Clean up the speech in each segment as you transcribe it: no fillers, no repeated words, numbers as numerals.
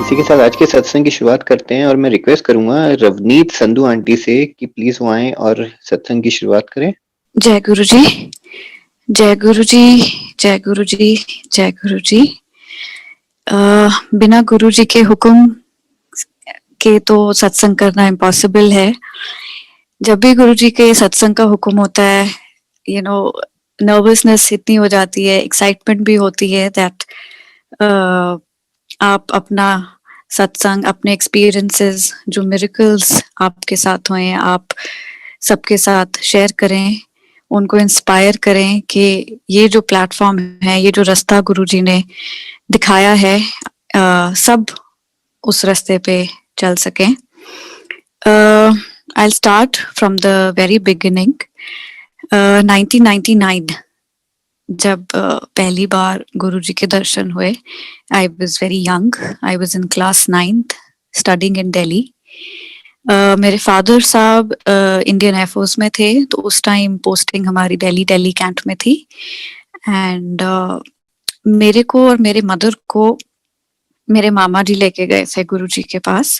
इसी के साथ आज के सत्संग की शुरुआत करते हैं और मैं रिक्वेस्ट करूंगा रवनीत संधू आंटी से कि प्लीज वो आएं और सत्संग की शुरुआत करें। जय गुरु जी, जय गुरु जी, जय गुरु जी, जय गुरु जी। बिना गुरु जी के हुक्म के तो सत्संग करना इम्पॉसिबल है। जब भी गुरु जी के सत्संग का हुक्म होता है, यू नो, नर्वसनेस इतनी हो जाती है, एक्साइटमेंट भी होती है दैट आप अपना सत्संग, अपने एक्सपीरियंसेस, जो मिरेकल्स आपके साथ हुए हैं, आप सबके साथ शेयर करें, उनको इंस्पायर करें कि ये जो प्लेटफॉर्म है, ये जो रास्ता गुरुजी ने दिखाया है, सब उस रास्ते पे चल सकें। I'll start from the very beginning. 1999 जब पहली बार गुरुजी के दर्शन हुए, I was very young. I was in class 9th, studying in Delhi. मेरे फादर साहब इंडियन एयरफोर्स में थे, तो उस टाइम पोस्टिंग हमारी दिल्ली कैंट में थी। एंड मेरे को और मेरे मदर को मेरे मामा जी लेके गए थे गुरुजी के पास।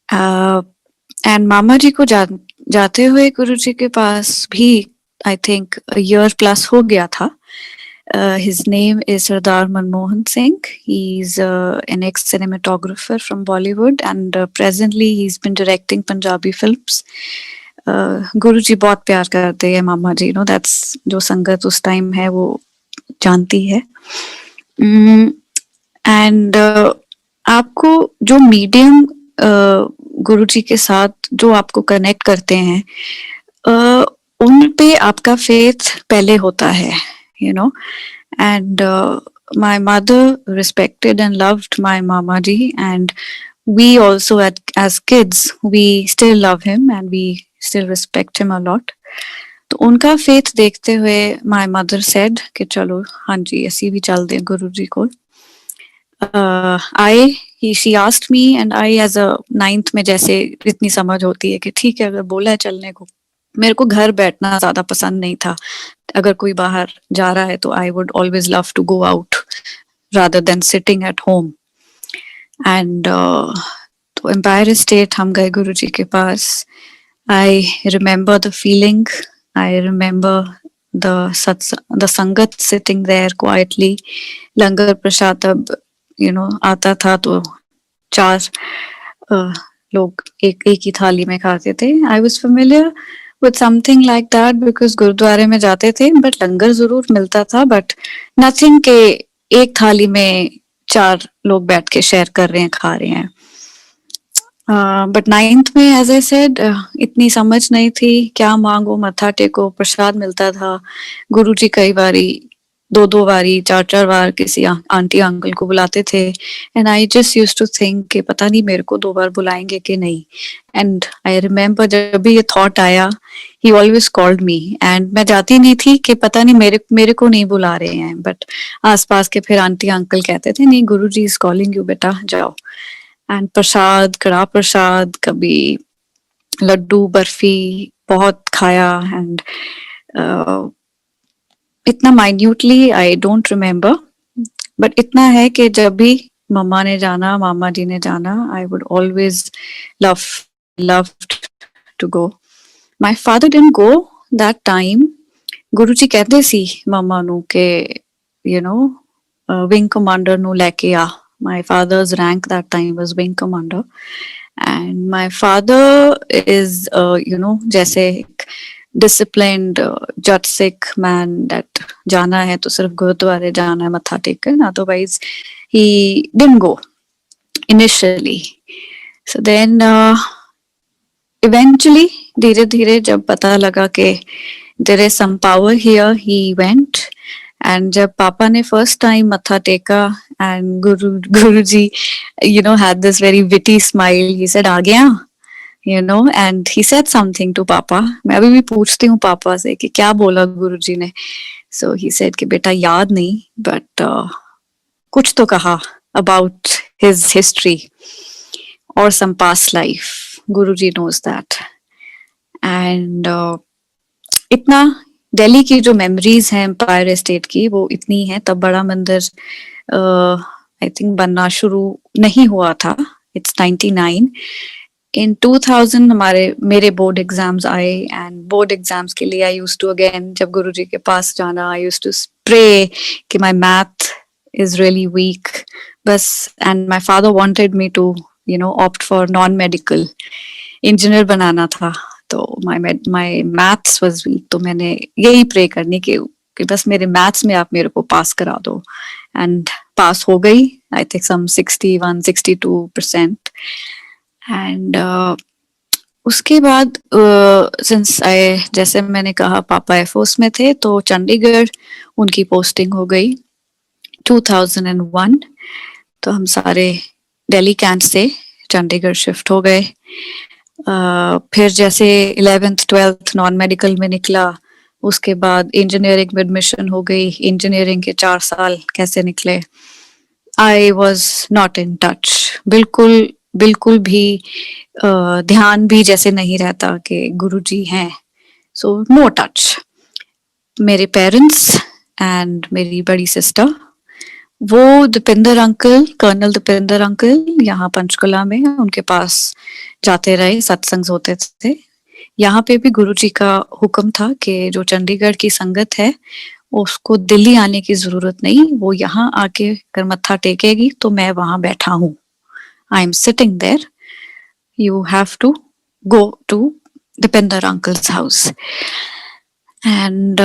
एंड मामा जी को जाते हुए गुरुजी के पास भी आई थिंक ईयर प्लस हो गया था। His name is Sardar Manmohan Singh. He's an ex-cinematographer from Bollywood and presently he's been directing Punjabi films. गुरुजी बहुत प्यार करते हैं मामा जी, नो दैट्स जो संगत उस टाइम है वो जानती है। एंड आपको जो मीडियम गुरुजी के साथ जो आपको कनेक्ट करते हैं, उन पे आपका फेथ पहले होता है, you know. And my mother respected and loved my mama ji, and we also as kids we still love him and we still respect him a lot. तो उनका फेथ देखते हुए my mother said कि चलो हाँ जी ऐसी भी चल दे गुरु जी को। she asked me and I as a 9th में जैसे इतनी समझ होती है कि ठीक है अगर बोला है चलने को। मेरे को घर बैठना ज्यादा पसंद नहीं था। अगर कोई बाहर जा रहा है तो I would always love to go out rather than sitting at home. And तो एम्पायर स्टेट हम गए गुरुजी के पास। I remember the feeling, I remember the sangat sitting there quietly. लंगर प्रसाद अब आता था तो 4 लोग एक ही थाली में खाते थे। I was familiar with something like that because गुरुद्वारे में जाते थे, बट लंगर जरूर मिलता था, बट नथिंग के एक थाली में 4 लोग बैठ के शेयर कर रहे हैं, खा रहे हैं। बट 9th में एज आई सेड इतनी समझ नहीं थी, क्या मांगो मत्था टेको, प्रसाद मिलता था। गुरुजी कई बारी 2 बारी 4 बार किसी आंटी अंकल को बुलाते थे, and I just used to think कि पता नहीं मेरे को 2 बार बुलाएंगे कि नहीं। एंड आई रिमेम्बर जब भी ये थॉट आया, ही ऑलवेज कॉल्ड मी, एंड मैं जाती नहीं थी कि पता नहीं मेरे को नहीं बुला रहे हैं, बट आसपास के फिर आंटी अंकल कहते थे नहीं गुरुजी इज कॉलिंग यू, बेटा जाओ। एंड प्रसाद, कड़ा प्रसाद, कभी लड्डू बर्फी बहुत खाया। एंड इतना minutely I don't remember, but इतना है कि जब भी मम्मा ने जाना, मामा जी ने जाना, I would always love to go. My father didn't go that time. Guruji कहते सी मम्मा ਨੂੰ ਕਿ विंग कमांडर ਨੂੰ ਲੈ ਕੇ ਆ। My father's rank that time was wing commander, and my father is जैसे disciplined Jatt Sikh man that जाना है तो सिर्फ गुरुद्वारे जाना है मत्था taken, otherwise he didn't go initially. So then eventually धीरे धीरे जब पता लगा कि there is some power here, he went. And जब पापा ने first time मत्था टेका and Guruji had this very witty smile, he said आ गया, and he said something to पापा। मैं अभी भी पूछती हूँ पापा से कि क्या बोला गुरुजी ने। So he said कि बेटा याद नहीं, but कुछ तो कहा about his history or some past life. Guruji knows that. And इतना दिल्ली की जो मेमोरीज हैं एम्पायर स्टेट की वो इतनी हैं, तब बड़ा मंदिर आई थिंक बनना शुरू नहीं हुआ था, इट्स 99। इन 2000 मेरे बोर्ड एग्जाम्स आए, एंड बोर्ड एग्जाम्स के लिए आई यूज्ड टू अगेन, जब गुरुजी के पास जाना, आई यूज्ड टू प्रे कि my math is really weak बस, and my father wanted me to opt for non medical, engineer बनाना था, तो माय मैथ्स वाज वीक, तो मैंने यही प्रे करनी कि बस मेरे मैथ्स में आप मेरे को पास करा दो, एंड पास हो गई, आई थिंक सम 61-62%। एंड उसके बाद सिंस जैसे मैंने कहा पापा एयरफोर्स में थे, तो चंडीगढ़ उनकी पोस्टिंग हो गई 2001, तो हम सारे दिल्ली कैंट से चंडीगढ़ शिफ्ट हो गए। फिर जैसे 11th 12th नॉन मेडिकल में निकला, उसके बाद इंजीनियरिंग में एडमिशन हो गई, इंजीनियरिंग के 4 साल कैसे निकले, I was not in touch, बिल्कुल भी ध्यान भी जैसे नहीं रहता कि गुरुजी हैं, सो नो टच। मेरे पेरेंट्स एंड मेरी बड़ी सिस्टर, वो Dipendra uncle, colonel Dipendra uncle यहाँ पंचकुला में, उनके पास जाते रहे, सत्संग होते थे। यहाँ पे भी गुरुजी का हुक्म था कि जो चंडीगढ़ की संगत है उसको दिल्ली आने की जरूरत नहीं, वो यहाँ आके अगर मत्था टेकेगी तो मैं वहां बैठा हूँ, I am sitting there, you have to go to Dipendra uncle's house. And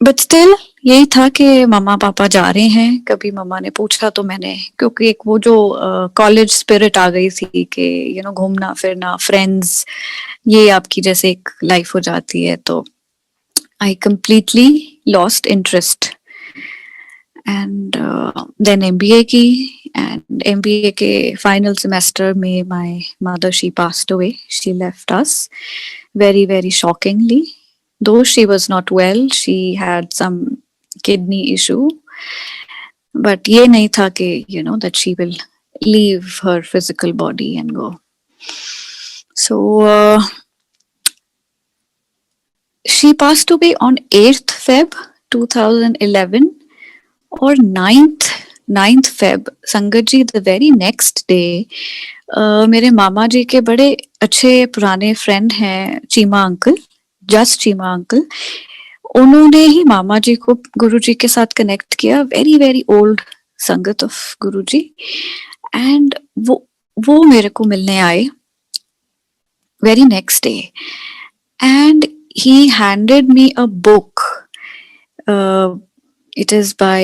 but still यही था कि मम्मा पापा जा रहे हैं, कभी मम्मा ने पूछा तो मैंने, क्योंकि एक वो जो कॉलेज स्पिरिट आ गई थी कि घूमना फिरना, फ्रेंड्स, ये आपकी जैसे एक लाइफ हो जाती है, तो I completely lost interest. And then MBA की, एंड एमबीए के फाइनल सेमेस्टर में my mother she passed away, she left us very shockingly, though she was not well, she had some kidney issue, but ये नहीं था कि that she will leave her physical body and go. So she passed away on 8th Feb 2011, और 9th Feb संगत जी the very next day, मेरे मामा जी के बड़े अच्छे पुराने फ्रेंड हैं Cheema uncle, just Cheema uncle, उन्होंने ही मामा जी को गुरु जी के साथ कनेक्ट किया, वेरी ओल्ड संगत ऑफ गुरु जी, एंड वो मेरे को मिलने आए very next day, and he handed me a book. It is by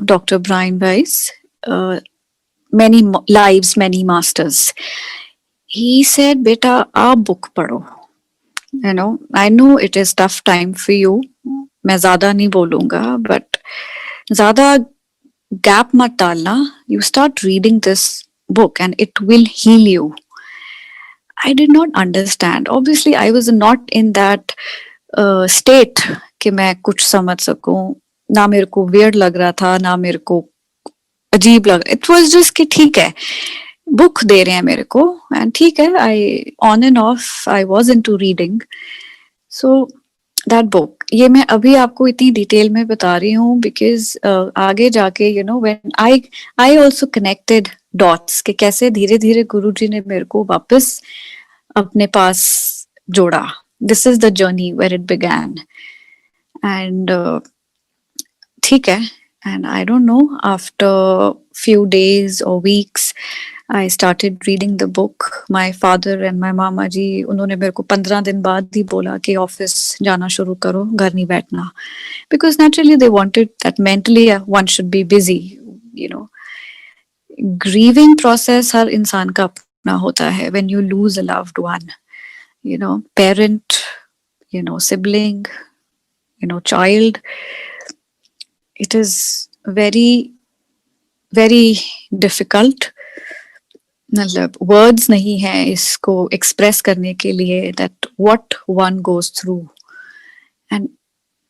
Dr. Brian Weiss, Many Lives, Many Masters. He said, "Beta, aap book padho. I know it is tough time for you. मैं ज़्यादा नहीं बोलूँगा, but ज़्यादा gap मत डालना. You start reading this book and it will heal you." I did not understand. Obviously, I was not in that state कि मैं कुछ समझ सकूं, ना मेरे को weird लग रहा था, ना मेरे को अजीब लग रहा. It was just कि ठीक है, बुक दे रहे हैं मेरे को, and ठीक है, I on and off I was into reading. So that book, ये मैं अभी आपको इतनी डिटेल में बता रही हूँ because आगे जाके when I also connected dots कि कैसे धीरे धीरे गुरुजी ने मेरे को वापस अपने पास जोड़ा. This is the journey where it began, and ठीक है, and I don't know, after few days or weeks I started reading the book. My father and my mama जी, उन्होंने मेरे को 15 दिन बाद ही बोला कि ऑफिस जाना शुरू करो, घर नहीं बैठना, because naturally they wanted that mentally one should be busy. Grieving process हर इंसान का अपना होता है. When you lose a loved one, parent, sibling, child, it is very difficult. मतलब words नहीं है इसको express करने के लिए that what one goes through, and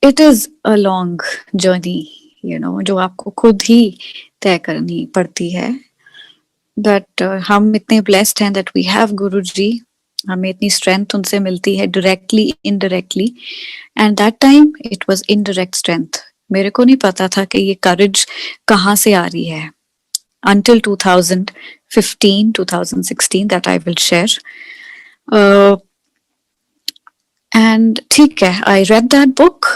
it is a long journey, जो आपको खुद ही तय करनी पड़ती है. But हम इतने blessed हैं that we have Guruji हमें इतनी स्ट्रेंथ उनसे मिलती है directly indirectly, and that time it was indirect strength. मेरे को नहीं पता था कि ये करेज कहाँ से आ रही है until 2015 2016 that I will share. uh, and ठीक है, I read that book.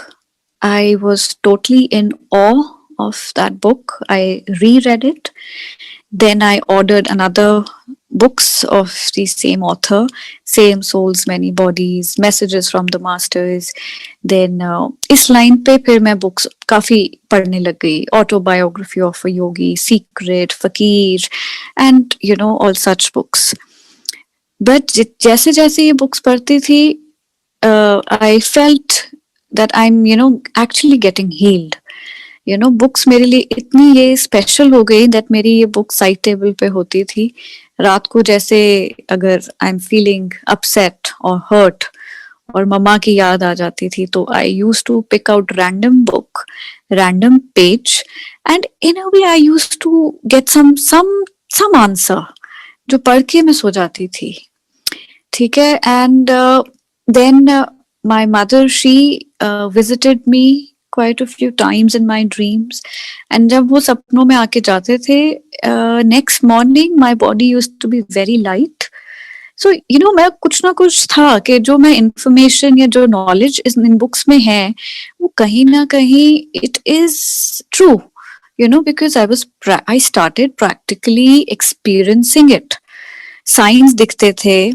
I was totally in awe of that book. I reread it. Then I ordered another books of the same author, Same Souls, Many Bodies, Messages from the Masters. Then इस line पे फिर मैं books काफी पढ़ने लग गई. Autobiography of a Yogi, Secret, Fakir, and all such books. But जैसे जैसे ये बुक्स पढ़ती थी, I felt that I'm actually getting healed. Books मेरे लिए इतनी ये स्पेशल हो गई दैट मेरी ये बुक साइड टेबल पे होती थी रात को. जैसे अगर आई एम फीलिंग अपसेट और हर्ट और मम्मा की याद आ जाती थी, तो I use to pick out random book, random page, and in a way I use to get some answer जो पढ़ के मैं सो जाती थी. ठीक है. And then my mother, she visited me quite a few times in my dreams, and जब वो सपनों में आके जाते थे, next morning my body used to be very light. So मैं कुछ ना कुछ था कि जो मैं information या जो knowledge इन books में है वो कहीं ना कहीं it is true, because I started practically experiencing it. Signs दिखते थे.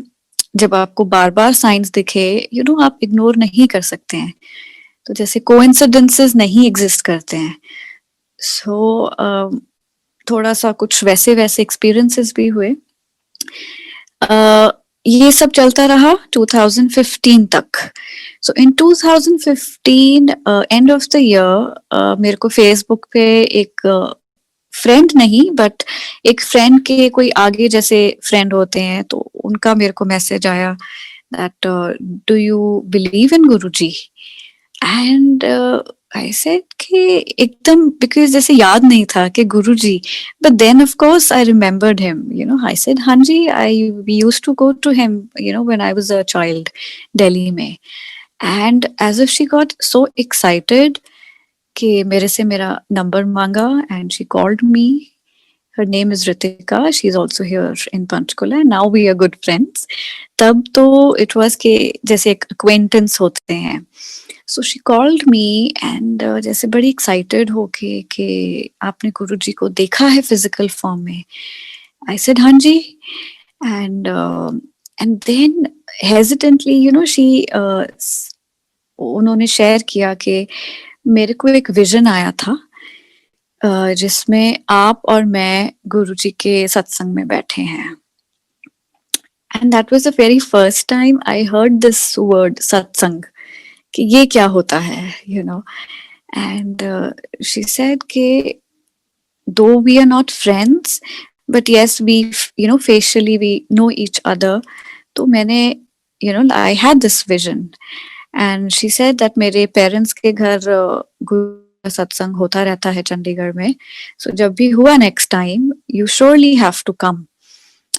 जब आपको बार बार साइंस दिखे, आप इग्नोर नहीं कर सकते हैं. तो जैसे कोइंसिडेंसेस नहीं एग्जिस्ट करते हैं. सो थोड़ा सा कुछ वैसे एक्सपीरियंसेस भी हुए. ये सब चलता रहा 2015 तक. सो इन 2015 एंड ऑफ द ईयर मेरे को फेसबुक पे एक फ्रेंड नहीं बट एक फ्रेंड के कोई आगे जैसे फ्रेंड होते हैं, तो उनका मेरे को मैसेज आया that do you believe in Guruji. And I said कि एकदम, बिकॉज जैसे याद नहीं था कि Guruji, but then of course I remembered him. I said हाँ जी, we used to go to him when I was a child Delhi में. And as if she got so excited कि मेरे से मेरा नंबर मांगा, and she called me. Her name is Ritika. She's also here in Panchkula. Now we are good friends. तब तो it was के जैसे एक acquaintance होते हैं. So she called me and जैसे बड़ी excited होके कि आपने गुरुजी को देखा है physical form में. I said हाँ जी. And then hesitantly, she उन्होंने share किया कि मेरे को एक विजन आया था जिसमें आप और मैं गुरुजी के सत्संग में बैठे हैं. And that was the very first time I heard this word सत्संग, कि ये क्या होता है, एंड शी सेड कि though we are not friends but yes we facially we know each other. तो मैंने I had this vision, and she said that मेरे पेरेंट्स के घर सत्संग होता रहता है चंडीगढ़ में. सो जब भी हुआ next time, you surely have to come,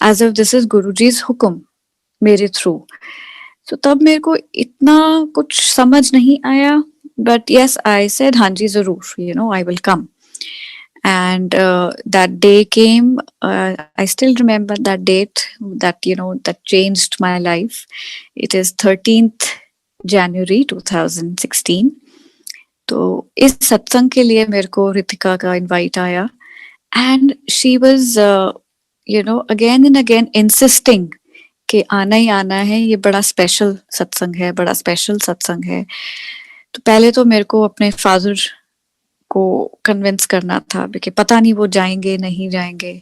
as if this is गुरुजी's हुक्म मेरे थ्रू. सो तब मेरे को इतना कुछ समझ नहीं आया, बट यस आई सेड हाँ जी जरूर, I will come. And that day came. I still remember that date that changed my life. It is 13th January 2016. तो इस सत्संग के लिए मेरे को रितिका का इनवाइट आया, and she was again and again insisting कि आना ही आना है, ये बड़ा स्पेशल सत्संग है, बड़ा स्पेशल सत्संग है. तो पहले तो मेरे को अपने फादर को कन्विंस करना था कि पता नहीं वो जाएंगे नहीं जाएंगे.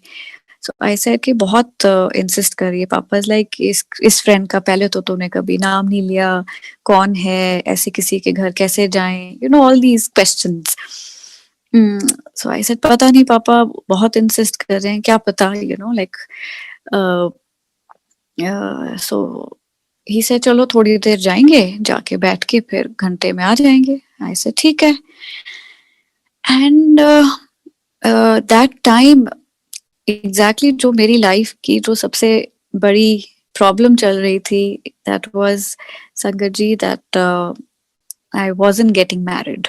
सो आई सेड कि बहुत इंसिस्ट करिए. पापा इज लाइक इस फ्रेंड का पहले तो तूने कभी नाम नहीं लिया, कौन है, ऐसे किसी के घर कैसे जाएं, all these questions. So I said पता नहीं पापा, बहुत इंसिस्ट कर रहे हैं, क्या पता, लाइक. सो ही से चलो थोड़ी देर जाएंगे, जाके बैठ के फिर घंटे में आ जाएंगे. आई सेड ठीक है. एंड दैट टाइम एग्जैक्टली जो मेरी लाइफ की जो सबसे बड़ी प्रॉब्लम चल रही थी, that was sangat ji that I wasn't getting married.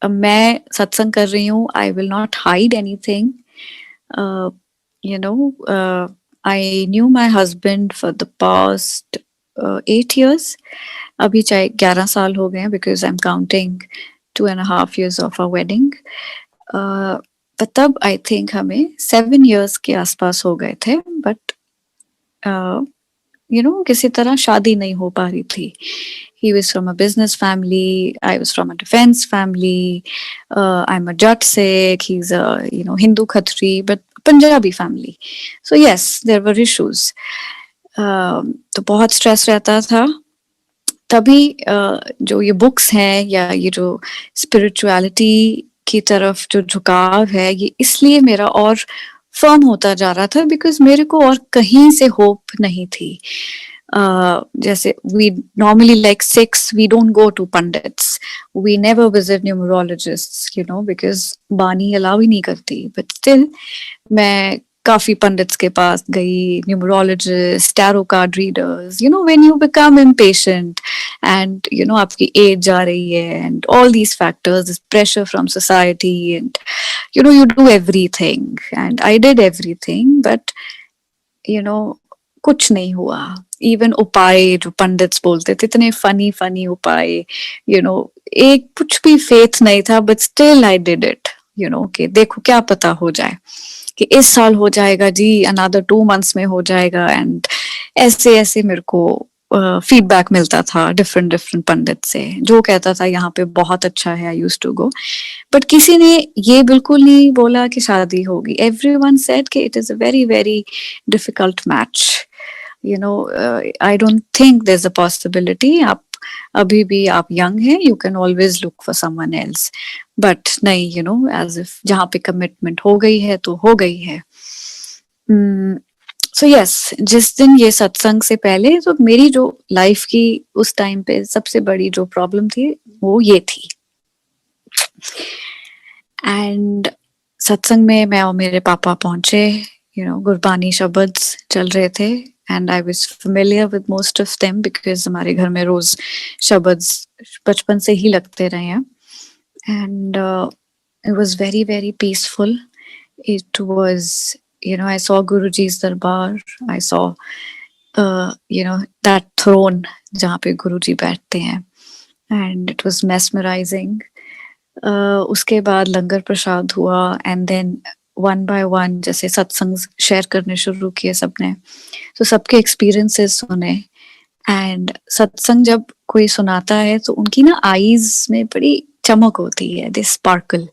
अब मैं सत्संग कर रही हूँ, I will not hide anything, you know, I knew my husband for the past 8 years. अभी चाहे 11 साल हो गए हैं, because I'm counting 2.5 years of our wedding. पर तब I think हमें 7 years के आसपास हो गए थे, but किसी तरह शादी नहीं हो पा रही थी. He was from a business family. I was from a defense family. I'm a Jat Sikh. He's a Hindu Khatri, but Punjabi family. So yes, there were issues. तो बहुत स्ट्रेस रहता था. तभी जो ये बुक्स हैं या ये जो स्पिरिचुअलिटी की तरफ जो झुकाव है, ये इसलिए मेरा और फर्म होता जा रहा था, बिकॉज मेरे को और कहीं से होप नहीं थी. जैसे we normally like Sikhs, we don't go to pandits, we never visit numerologists, because बानी अलाउ ही नहीं करती. But still मैं काफी पंडित्स के पास गई, numerologist, tarot card readers. When you become impatient and आपकी एज जा रही है, and all these factors, this pressure from society, and you do everything, and I did everything, but कुछ नहीं हुआ. इवन उपाय जो पंडित्स बोलते थे, इतने फनी उपाय, एक कुछ भी फेथ नहीं था, but still I did it. कि देखो क्या पता हो जाए, कि इस साल हो जाएगा जी, अनदर 2 months में हो जाएगा. एंड ऐसे मेरे को फीडबैक मिलता था डिफरेंट पंडित से, जो कहता था यहाँ पे बहुत अच्छा है, I used to go. But किसी ने ये बिल्कुल नहीं बोला कि शादी होगी. एवरीवन सेड कि it is a very very difficult match. I don't think there is a possibility. आप अभी भी आप यंग हैं, you can always look for someone else. But नहीं, एज इफ जहाँ पे कमिटमेंट हो गई है तो हो गई है. सो यस, जिस दिन ये सत्संग से पहले तो मेरी जो लाइफ की उस टाइम पे सबसे बड़ी जो प्रॉब्लम थी वो ये थी. एंड सत्संग में मैं और मेरे पापा पहुंचे. गुरबानी शब्द चल रहे थे, and I was familiar with most of them, because हमारे घर में रोज शब्द बचपन से ही लगते रहे हैं. And it was very very peaceful. It was, I saw Guruji's darbar. I saw that throne जहाँ पे गुरुजी बैठते हैं, and it was mesmerizing. उसके बाद लंगर प्रसाद हुआ, and then one by one जैसे सत्संग शेयर करने शुरू किए सबने, तो सबके एक्सपीरियंसेस सुने. एंड सत्संग जब कोई सुनाता है तो उनकी ना आईज में बड़ी चमक होती है, दे sparkle,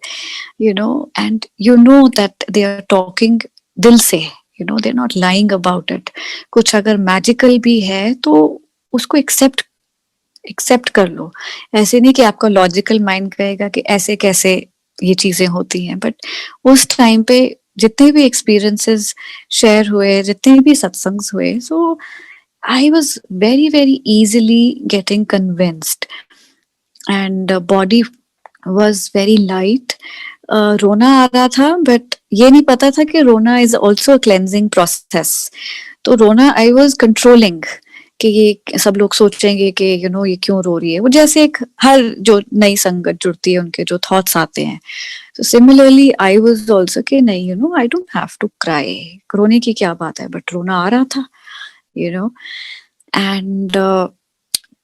and that they are talking दिल से, they are not lying about it. कुछ अगर मैजिकल भी है तो उसको एक्सेप्ट कर लो. ऐसे नहीं कि आपका लॉजिकल माइंड कहेगा कि ऐसे कैसे ये चीजें होती हैं. बट उस टाइम पे जितने भी एक्सपीरियंसेस शेयर हुए, जितने भी सत्संग हुए, so I was very very easily getting convinced. And body was very light. रोना आ रहा था, बट ये नहीं पता था कि रोना इज ऑल्सो क्लेंजिंग प्रोसेस. तो रोना आई वॉज कंट्रोलिंग, कि ये सब लोग सोचेंगे कि ये क्यों रो रही है. वो जैसे एक हर जो नई संगत जुड़ती है उनके जो थॉट्स आते हैं. तो सिमिलरली आई वाज आल्सो कि नहीं, I don't have to cry, रोने की क्या बात है. बट रोना आ रहा था, एंड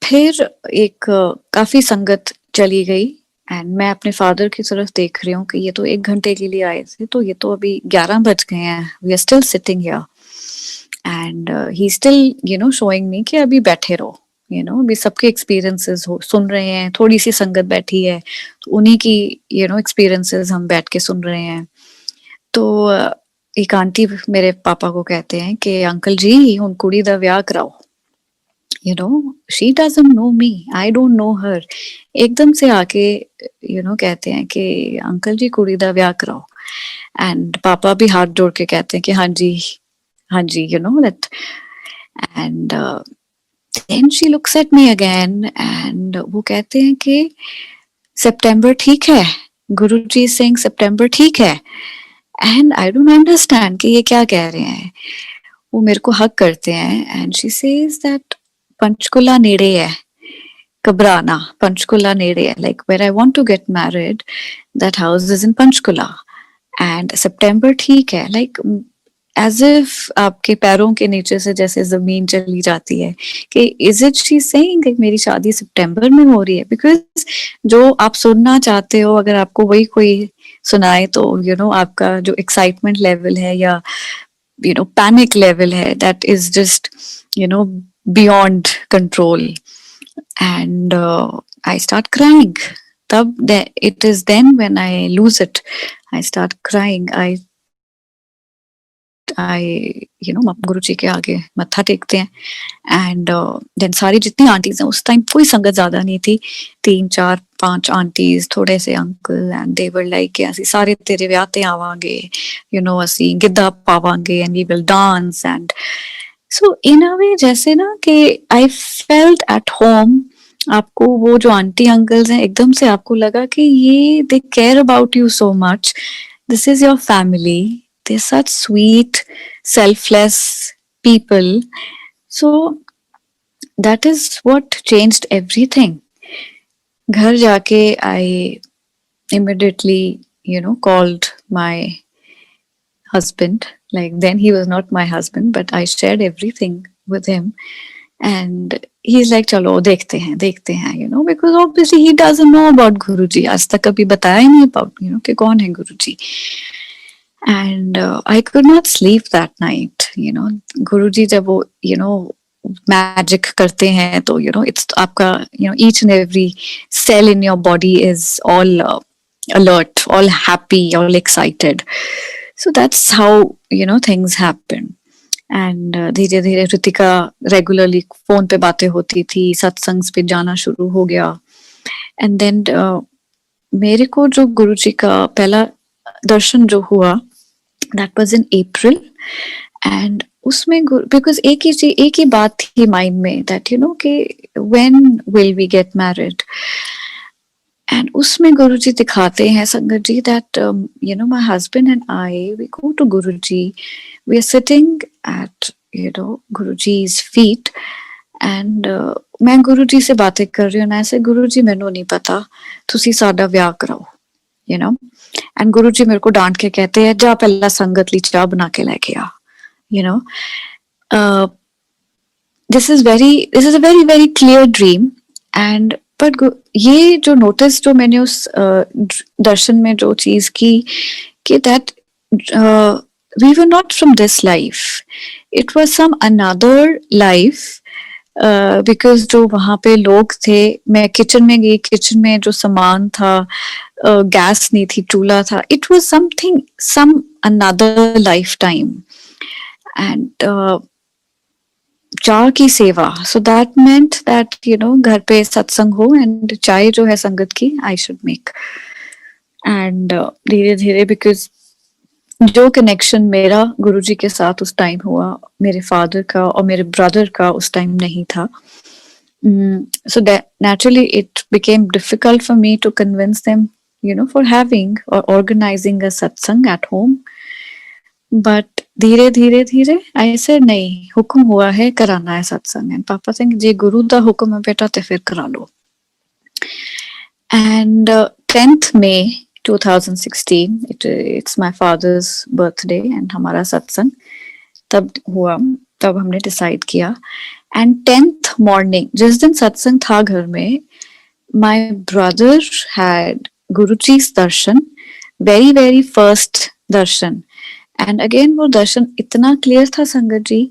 फिर एक काफी संगत चली गई, एंड मैं अपने फादर की तरफ देख रही हूँ कि ये तो 1 घंटे के लिए आए थे, तो ये तो अभी 11 बज गए हैं, we are still sitting here. And he still showing me कि अभी बैठे रहो, अभी सबके एक्सपीरियंसेस सुन रहे हैं. थोड़ी सी संगत बैठी है तो उन्हीं की एक्सपीरियंसेस हम बैठ के सुन रहे हैं. तो एक आंटी मेरे पापा को कहते हैं कि अंकल जी हुन कुड़ी दा व्याह कराओ. She doesn't know me, I don't know her. एकदम से आके कहते हैं कि अंकल जी कुड़ी दा व्याह कराओ. एंड पापा भी हाथ जोड़ के कहते हैं कि हाँ जी, that. And then she looks at me again, and वो कहते हैं कि सितंबर ठीक है, गुरुजी saying सितंबर ठीक है. And I don't understand कि ये क्या कह रहे हैं. वो मेरे को हक करते हैं and she says that Panchkula नेड़े है, घबराना, पंचकुला नेड़े है, like where I want to get married, that house is in Panchkula and September ठीक है, like as if आपके पैरों के नीचे से जैसे जमीन चली जाती है कि is it she saying कि मेरी शादी सितंबर में हो रही है, because जो आप सुनना चाहते हो अगर आपको वही कोई सुनाए तो you know आपका जो excitement level है या you know panic level है, that is just you know beyond control. And I start crying. It is then when I lose it. I start crying. I you know गुरु जी के आगे मत्था टेकते हैं and then सारी जितनी aunties हैं, उस time कोई संगत ज्यादा नहीं थी, 3 4 5 आंटीज, थोड़े से uncle, and they were like कि ਅਸੀਂ ਸਾਰੇ ਤੇਰੇ ਵਿਆਹ ਤੇ ਆਵਾਂਗੇ, you know ਅਸੀਂ Giddha ਪਾਵਾਂगे and we will dance. And so in a way जैसे ना कि I felt at home. आपको वो जो आंटी अंकल्स हैं एकदम से आपको लगा कि ये they care about you so much, this is your family, they're such sweet selfless people. So that is what changed everything. घर जाके I immediately you know called my husband, like then he was not my husband but I shared everything with him and he's like चलो देखते हैं you know, because obviously he doesn't know about गुरुजी, आज तक कभी बताया ही नहीं about you know कि कौन है गुरुजी. And I could not sleep that night, you know. गुरुजी जब वो you know magic करते हैं तो you know it's आपका you know each and every cell in your body is all alert, all happy, all excited. So that's how you know things happen. And धीरे धीरे Ritika regularly phone पे बातें होती थी, सत्संग पे जाना शुरू हो गया. एंड देन मेरे को जो गुरुजी का पहला दर्शन जो हुआ that was in April. And उसमें बिकॉज एक ही बात थी माइंड में दैट यू नो कि when will we get married. And उसमें गुरुजी दिखाते हैं संगत जी that you know my husband and I, we go to Guruji, we are sitting at you know Guruji's feet and मैं गुरुजी से बातें कर रही हूँ ना, ऐसे गुरुजी मैनू नहीं पता, तुसी साडा विआह कराओ you know. एंड गुरुजी मेरे को डांट के कहते हैं जा पहला संगत ली चाह बना के लेके आ you know. This is a very very clear dream. And पर ये जो नोटिस जो मैंने उस दर्शन में जो चीज की कि that we were not from this life, it was some another life. Because जो वहां पे लोग थे, मैं किचन में गई, किचन में जो सामान था, गैस नहीं थी, चूल्हा था, it was something some another life time. And चाय की सेवा, so that meant that you know घर पे सत्संग हो एंड चाय जो है संगत की आई शुड मेक. एंड धीरे धीरे बिकॉज जो कनेक्शन मेरा गुरुजी के साथ उस टाइम हुआ, मेरे फादर का और मेरे ब्रदर का उस टाइम नहीं था. So that naturally it became difficult for me to convince them you know for having or organizing a satsang at home. But धीरे धीरे धीरे ऐसे नहीं, हुक्म हुआ है कराना है सत्संग. एंड पापा सिंह जी गुरु दा हुक्म है बेटा ते फिर करा लो. And 10th May 2016 it's my father's birthday and हमारा सत्संग तब हुआ, तब हमने डिसाइड किया. एंड 10th morning जिस दिन सत्संग था घर में, my brother had गुरुजी's darshan, very very first darshan. And again वो दर्शन इतना क्लियर था संगत जी.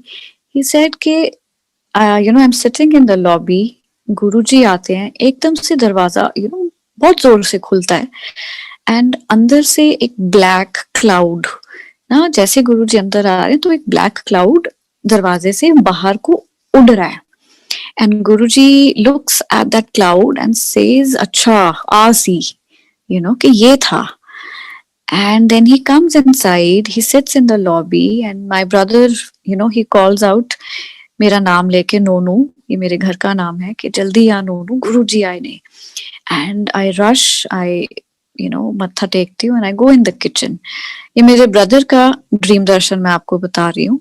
ही सेड कि you know I am sitting in the lobby, Guruji आते हैं, एकदम से दरवाजा यू नो बहुत जोर से खुलता है एंड अंदर से एक ब्लैक क्लाउड ना, जैसे गुरुजी अंदर आ रहे हैं तो एक ब्लैक क्लाउड दरवाजे से बाहर को उड़ रहा है. And Guruji looks at that cloud and says अच्छा आ सी यू नो कि ये था. And then he comes inside, he sits in the lobby and my brother, you know, he calls out मेरा नाम लेके, नोनू, ये मेरे घर का नाम है, कि जल्दी आ नोनू, गुरुजी आए नहीं. And I rush, I मत्था टेकती हूँ and I go in the kitchen. ये मेरे ब्रदर का ड्रीम दर्शन मैं आपको बता रही हूँ.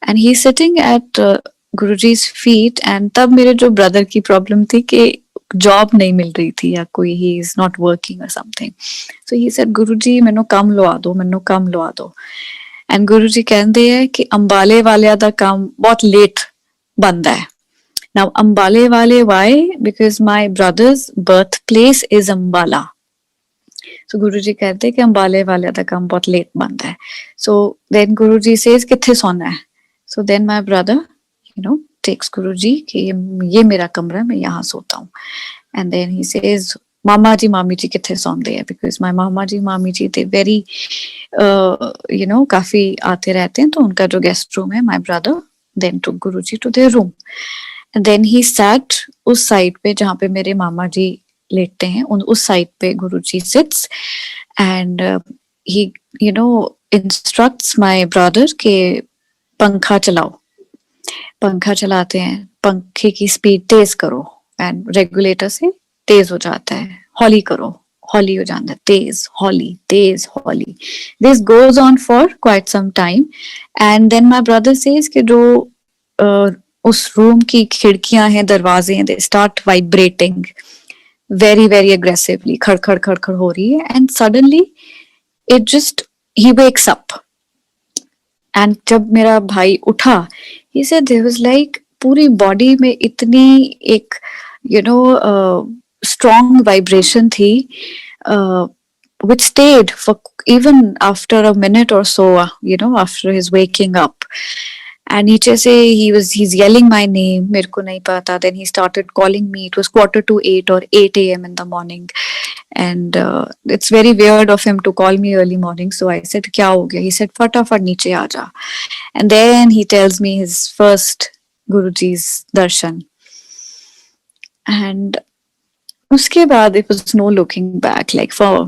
And he sitting at Guruji's feet. And तब मेरे जो ब्रदर की प्रॉब्लम थी कि जॉब नहीं मिल रही थी या कोई ही इज नॉट वर्किंग और समथिंग. सो ही सेड गुरुजी मैनू काम लवा दो. एंड गुरुजी कहते हैं कि अंबाले वाले दा काम बहुत लेट बनता है. नाउ अंबाले वाले why? Because my brother's birth place is Ambala. So Guruji कहते कि अंबाले वाले दा काम बहुत लेट बनता है. सो देन गुरुजी सेज किथे सोना है. So then my brother takes Guruji कि ये मेरा कमरा है, मैं यहाँ सोता हूँ. एंड देन ही सेज मामा जी मामी जी किथे सौंदे हैं. बिकॉज माय मामा जी मामी जी दे वेरी काफी आते रहते हैं, तो उनका जो गेस्ट रूम है, my brother then took Guruji to their room. And then he sat उस साइड पे जहाँ पे मेरे मामा जी लेटते हैं, उस साइड पे Guruji sits. And he instructs my brother के पंखा चलाओ. पंखा चलाते हैं, पंखे की स्पीड तेज करो एंड रेगुलेटर से तेज हो जाता है. हॉली करो, हॉली हो जाता है, तेज हॉली. This goes on for quite some time. And then my brother says कि जो उस रूम की खिड़कियां हैं, दरवाजे हैं, they start vibrating very very aggressively. खड़खड़ खड़खड़ हो रही है. And suddenly it just he wakes up. And जब मेरा भाई उठा, he said there was like पूरी बॉडी में इतनी एक strong vibration थी, which stayed for even after a minute or so, after his waking up. And नीचे से he's yelling my name, मेरे को नहीं पता. Then he started calling me. It was 7:45 or 8 a.m. in the morning. And it's very weird of him to call me early morning. So I said क्या हो गया? He said फटाफट नीचे आ जा. And then he tells me his first Guruji's darshan. And उसके बाद it was no looking back. Like for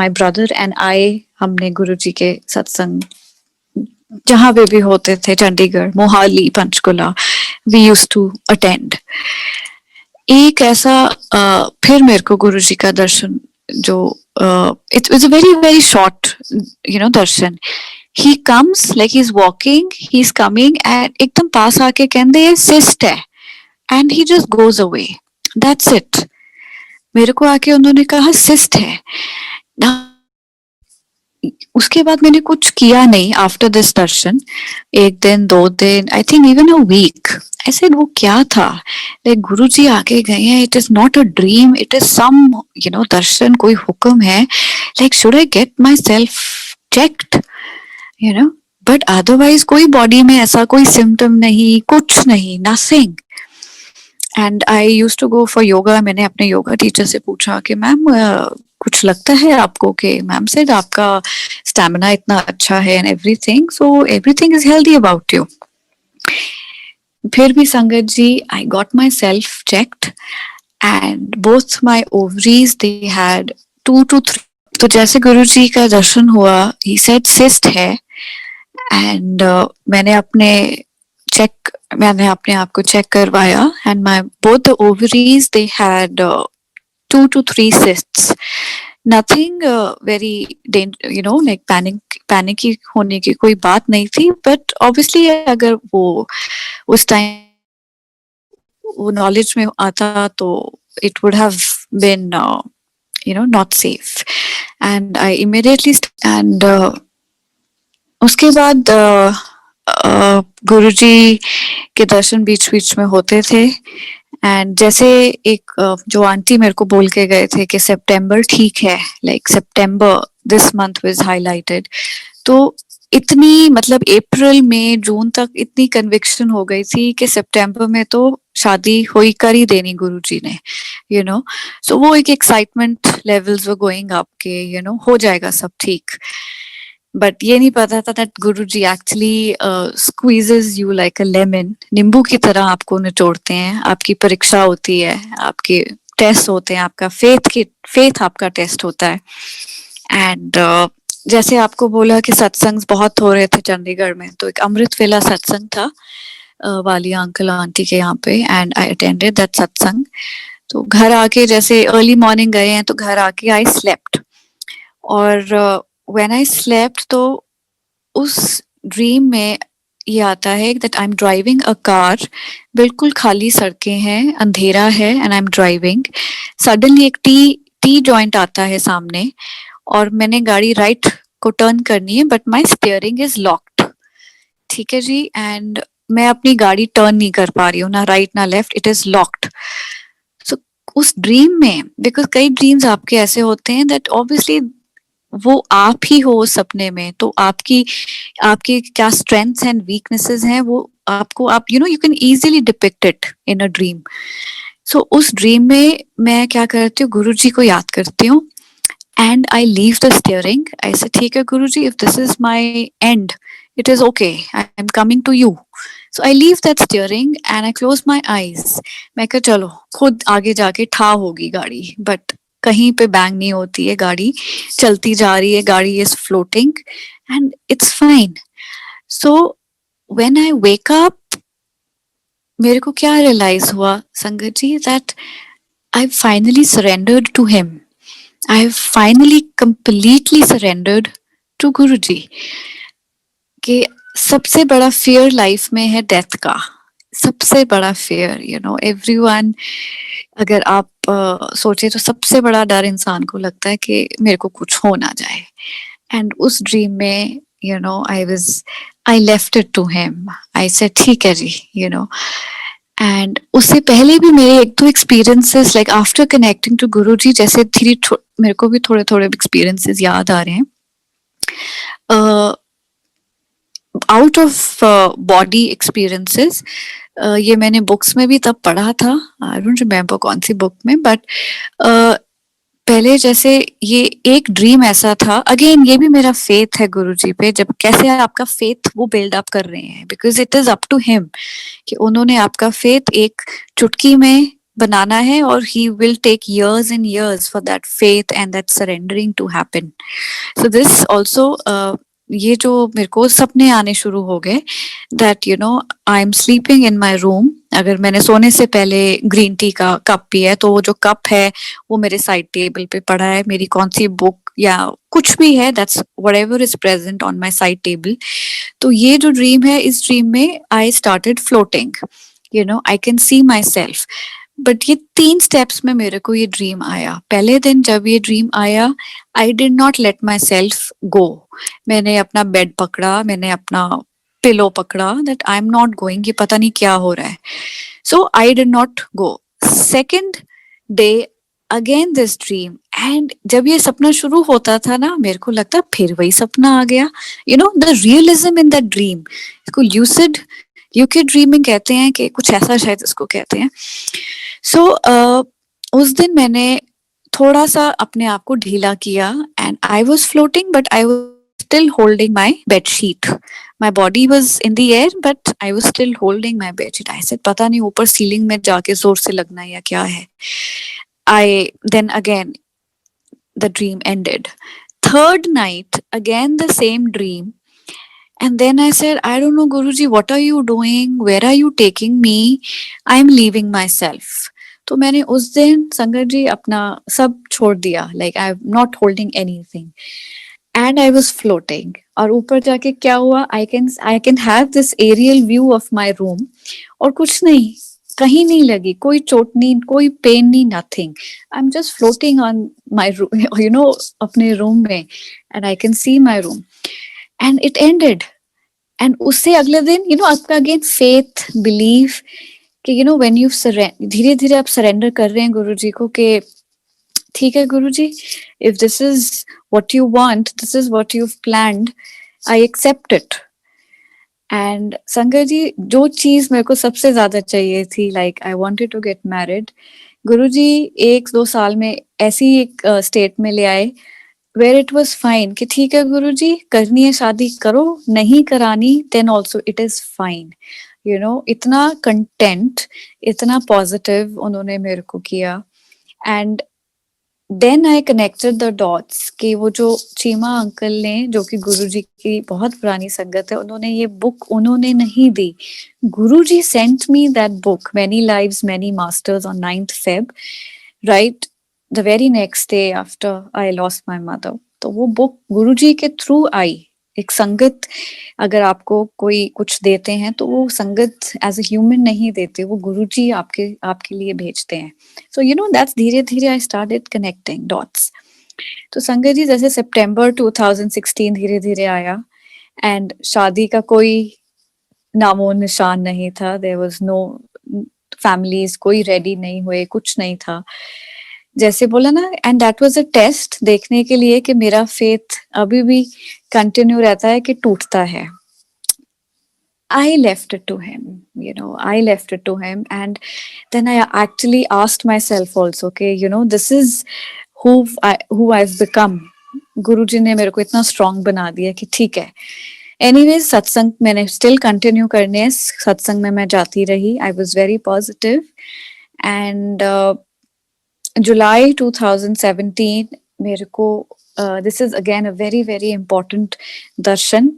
my brother and I, हमने गुरुजी के सत्संग जहाँ पे भी होते थे, Chandigarh, Mohali, Panchkula, we used to attend. एक ऐसा फिर मेरे को गुरुजी का दर्शन जो it was a very very short Darshan. He comes like he's walking, he's coming and एकदम पास आके कहते हैं सिस्ट है. And he just goes away. That's it. मेरे को आके उन्होंने कहा सिस्ट है. उसके बाद मैंने कुछ किया नहीं आफ्टर दिस दर्शन. एक दिन, 2 दिन, I think even a week. I said वो क्या था? लाइक गुरुजी आके गए हैं. It is not a dream, it is some darshan, कोई हुक्म है. Like should I get myself checked, but otherwise कोई बॉडी में ऐसा कोई सिम्टम नहीं, कुछ नहीं, nothing. And I used to go for yoga. मैंने अपने योगा टीचर से पूछा कि मैम कुछ लगता है आपको? कि मैम सेड आपका स्टैमिना इतना अच्छा है and everything, so everything is healthy about you. फिर भी Sangat ji, I got myself checked and both my ovaries they had 2 to 3. तो जैसे गुरुजी का दर्शन हुआ, ही सेड सिस्ट है. एंड मैंने अपने आप को चेक करवाया and my both the ovaries they had 2 to 3 cysts. Nothing very like panic होने की कोई बात नहीं थी. बट ऑब्वियसली अगर वो उस टाइम वो नॉलेज में आता तो it would have been not safe. And I immediately and उसके बाद गुरुजी के दर्शन बीच बीच में होते थे. एंड जैसे एक जो आंटी मेरे को बोल के गए थे कि सितंबर ठीक है, like September this month was highlighted. तो इतनी मतलब अप्रैल मई जून तक इतनी कन्विक्शन हो गई थी कि सितंबर में तो शादी होई कर ही देनी गुरुजी ने, सो वो एक excitement levels were going up के हो जाएगा सब ठीक. बट ये नहीं पता था that Guruji actually squeezes you like a lemon. नींबू की तरह आपको निचोड़ते हैं. आपकी परीक्षा होती है, आपके टेस्ट होते हैं, आपका फेथ आपका टेस्ट होता है. एंड जैसे आपको बोला कि सत्संग बहुत हो रहे थे चंडीगढ़ में, तो एक अमृत वेला सत्संग था वालिया अंकल आंटी के यहाँ पे. एंड आई अटेंडेड दैट सत्संग. तो घर आके जैसे अर्ली मॉर्निंग गए हैं तो घर आके आई स्लेप्ट. और व्हेन आई स्लेप्ट तो उस ड्रीम में ये आता है that I am driving a car, बिल्कुल खाली सड़कें हैं, अंधेरा है and I am driving. Suddenly एक टी टी जॉइंट आता है सामने और मैंने गाड़ी राइट को टर्न करनी है but my steering is locked. ठीक है जी, एंड मैं अपनी गाड़ी टर्न नहीं कर पा रही हूँ, ना राइट ना लेफ्ट, इट इज लॉक्ड। सो उस ड्रीम में, बिकॉज कई ड्रीम्स आपके ऐसे होते हैं दैट ऑब्वियसली वो आप ही हो उस सपने में, तो आपकी आपकी क्या स्ट्रेंथ्स एंड वीकनेसेस हैं वो आपको, आप you can easily depict it in a dream. So उस ड्रीम में मैं क्या करती हूँ, गुरु जी को याद करती हूँ and I leave the steering. I said, ठीक है गुरुजी, if this is my end, it is okay. I'm coming to you. So I leave that steering and I close my eyes. मैं कहा चलो खुद आगे जाके ठा होगी गाड़ी, but कहीं पे बैंग नहीं होती है गाड़ी, चलती जा रही है, गाड़ी is floating and it's fine. So when I wake up, मेरे को क्या रियलाइज हुआ संगत जी, that I finally surrendered to him. I have finally completely surrendered to Guruji. कि सबसे बड़ा fear लाइफ में है डेथ का, सबसे बड़ा fear, everyone, अगर आप सोचे तो सबसे बड़ा डर इंसान को लगता है कि मेरे को कुछ हो ना जाए। एंड उस ड्रीम में I left it to him. I said ठीक है जी, एंड उससे पहले भी मेरे एक दो experiences, like after connecting to Guruji, जैसे धीरे मेरे को भी थोड़े थोड़े एक्सपीरियंसेस याद आ रहे हैं आउट ऑफ बॉडी एक्सपीरियंसेस। ये मैंने बुक्स में भी तब पढ़ा था, आई डोंट रिमेम्बर कौन सी बुक में, बट पहले जैसे ये एक ड्रीम ऐसा था, अगेन ये भी मेरा फेथ है गुरुजी पे, जब कैसे आपका फेथ वो बिल्ड अप कर रहे हैं, because it is up to him कि उन्होंने आपका फेथ एक चुटकी में बनाना है और he will take years and years for that faith and that surrendering to happen. So this also ये जो मेरे को सपने आने शुरू हो गए that I am sleeping in my room, अगर मैंने सोने से पहले ग्रीन टी का कप पिया है तो वो जो कप है वो मेरे साइड टेबल पे पड़ा है, मेरी कौन सी बुक या कुछ भी है, that's whatever is present on my side table. तो ये जो ड्रीम है, इस ड्रीम में I started floating, I can see my self. But ये 3 स्टेप्स में मेरे को ये ड्रीम आया। पहले दिन जब ये ड्रीम आया, I did not let myself go. मैंने अपना बेड पकड़ा, मैंने अपना पिलो पकड़ा, that I am not going, ये पता नहीं क्या हो रहा है। So I did not go. Second day again this dream, and जब ये सपना शुरू होता था ना, मेरे को लगता फिर वही सपना आ गया, the realism in that dream. इसको ल्यूसिड ड्रीमिंग कहते हैं, कि कुछ ऐसा शायद इसको कहते हैं। सो उस दिन मैंने थोड़ा सा अपने आप को ढीला किया and I was floating but I was still holding my bedsheet. My body was in the air but I was still holding my bedsheet. I said पता नहीं ऊपर सीलिंग में जाके जोर से लगना है या क्या है। Then again the dream ended. Third night again the same dream. And then I said, I don't know, Guruji, what are you doing? Where are you taking me? I am leaving myself. तो मैंने उस दिन संगत जी अपना सब छोड़ दिया, like I am not holding anything, and I was floating. और ऊपर जाके क्या हुआ, I can have this aerial view of my room, और कुछ नहीं, कहीं नहीं लगी, कोई चोट नहीं, कोई पेन नहीं, nothing. I'm just floating on my room, अपने रूम में, and I can see my room. And it ended. And उससे अगले दिन आपका अगेन फेथ बिलीफ कि व्हेन यू धीरे धीरे आप सरेंडर कर रहे हैं गुरुजी को कि ठीक है Guruji, if this is what you want, this is what you planned, I accept it. And Sangat ji, जो चीज मेरे को सबसे ज्यादा चाहिए थी, like I wanted to get married, Guruji 1-2 साल में ऐसी एक स्टेट में ले आए where it was fine कि ठीक है गुरुजी, करनी है शादी करो, नहीं करानी then also it is fine. इतना कंटेंट, इतना पॉजिटिव उन्होंने मेरे को किया। And then I connected the dots कि वो जो चीमा अंकल ने, जो कि गुरुजी की बहुत पुरानी संगत है, उन्होंने ये बुक उन्होंने नहीं दी, Guruji sent me that book, many lives many masters, on 9th Feb, right? The very next day after I lost my mother. तो वो बुक गुरुजी के थ्रू आई। एक संगत, अगर आपको कोई कुछ देते हैं तो वो संगत एज अ ह्यूमन नहीं देते, वो गुरुजी आपके लिए भेजते हैं। सो यू नो दैट्स धीरे धीरे आई स्टार्टेड कनेक्टिंग डॉट्स। तो संगत जी जैसे सितंबर 2016 धीरे धीरे आया एंड शादी का कोई नामो निशान नहीं था। देयर वाज नो फैमिलीज, कोई रेडी नहीं हुए, कुछ नहीं था। जैसे बोला ना, and that was a test देखने के लिए कि मेरा फेथ अभी भी कंटिन्यू रहता है कि टूटता है। I left it to him, you know, I left it to him. And then I actually asked myself also, okay, you know, this is who I've become. गुरुजी ने मेरे को इतना स्ट्रांग बना दिया कि ठीक है। एनीवेज सत्संग मैंने स्टिल कंटिन्यू करने, सत्संग में मैं जाती रही। I was very positive and July 2017 मेरे को this is again a very very important darshan.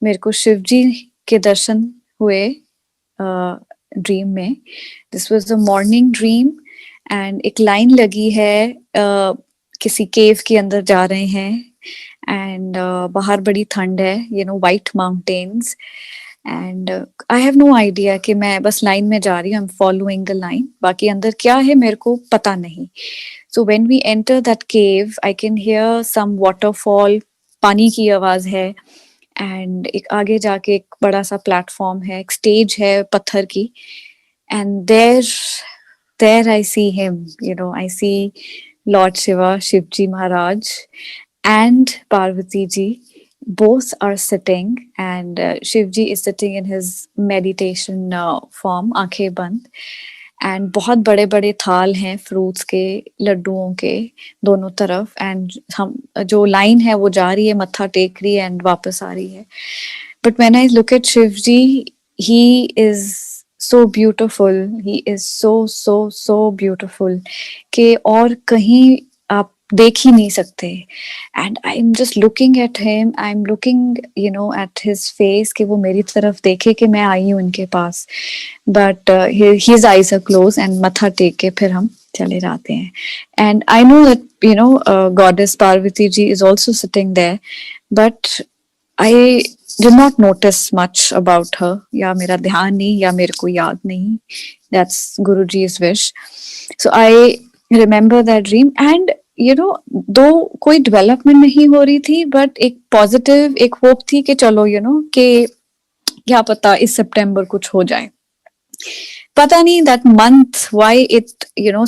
मेरे को शिव जी के दर्शन हुए ड्रीम में। This was a morning dream and एक लाइन लगी है, किसी केव के अंदर जा रहे हैं एंड बाहर बड़ी ठंड है, you know, white mountains and I have no idea कि मैं बस लाइन में जा रही हूँ, I am following the line, बाकी अंदर क्या है मेरे को पता नहीं। So when we enter that cave I can hear some waterfall, पानी की आवाज है एंड एक आगे जाके एक बड़ा सा प्लेटफॉर्म है, एक स्टेज है पत्थर की and there I see him, you know, I see lord Shiva, Shivji Maharaj and Parvati ji, both are sitting and Shivji is sitting in his meditation form, आंखें बंद एंड बहुत बड़े बड़े थाल हैं फ्रूट्स के, लड्डुओं के दोनों तरफ एंड हम जो लाइन है वो जा रही है, मत्था टेक रही है एंड वापस आ रही है। But when I look at Shivji, he is so beautiful, he is so beautiful कि और कहीं आप देख ही नहीं सकते। And I am just looking at him, I am looking, you know, at his face कि वो मेरी तरफ देखे कि मैं आई हूँ इनके पास, but his eyes are close and मत्था टेक के फिर हम चले जाते हैं। And I know that, you know, goddess Parvati ji is also sitting there, but I did not notice much about her, या मेरा ध्यान नहीं या मेरे को याद नहीं, that's Guruji's wish. So I remember that dream and you know, दो कोई डेवलपमेंट नहीं हो रही थी बट एक पॉजिटिव एक होप थी कि चलो, यू नो, कि क्या पता इस सितंबर कुछ हो जाए। पता नहीं that month why it, you know,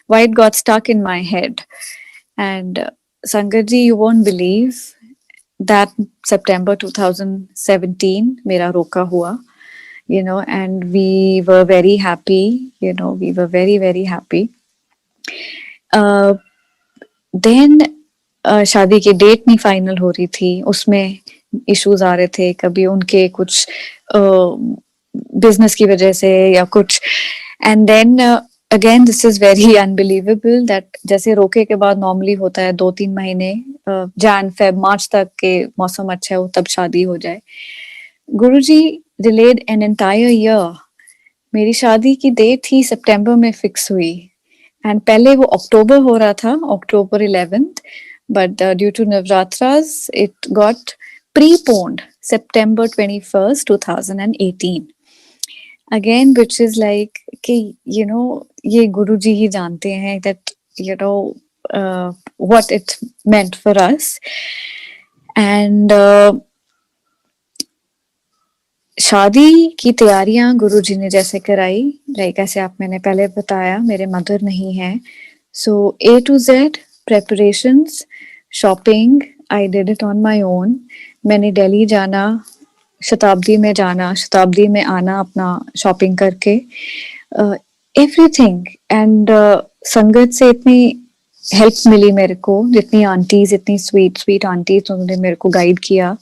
why it got stuck in my head. And Sangat ji, you won't believe that September 2017 मेरा रोका हुआ, you know, and we were very happy, you know, we were very very happy. Then शादी की date नहीं final हो रही थी, उसमें इश्यूज आ रहे थे, कभी उनके कुछ बिजनेस की वजह से या कुछ। And then again this is very unbelievable that जैसे रोके के बाद नॉर्मली होता है 2-3 महीने, जैन फेब मार्च तक के मौसम अच्छा हो तब शादी हो जाए। गुरुजी डिलेड एन एंटायर ईयर। मेरी शादी की डेट ही सितंबर में फिक्स हुई एंड पहले वो अक्टूबर हो रहा था, अक्टूबर 11th, but due to Navratras it got preponed September 21st 2018 again, which is like कि you know, ये गुरुजी ही जानते हैं that, you know, what it meant for us. And शादी की तैयारियां गुरुजी ने जैसे कराई, लाइक ऐसे आप मैंने पहले बताया मेरे मदर नहीं है, सो A to Z preparations, shopping I did it on my own. मैंने दिल्ली जाना, शताब्दी में जाना, शताब्दी में आना अपना शॉपिंग करके, एवरीथिंग। एंड संगत से इतनी हेल्प मिली मेरे को, जितनी आंटीज, इतनी स्वीट स्वीट आंटीज, उन्होंने मेरे को गाइड किया।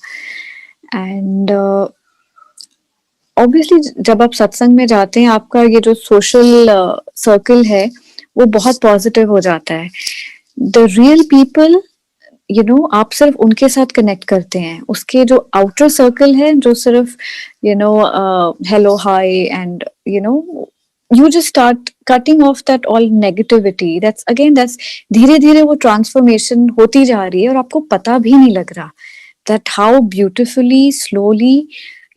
एंड ऑब्वियसली जब आप सत्संग में जाते हैं आपका ये जो सोशल सर्कल है वो बहुत पॉजिटिव हो जाता है। The real people, you know, आप सिर्फ उनके साथ कनेक्ट करते हैं, उसके जो आउटर सर्कल है जो सिर्फ, you know, hello hi and, you know, you just start cutting off that all negativity. That's धीरे धीरे वो transformation होती जा रही है और आपको पता भी नहीं लग रहा that how beautifully slowly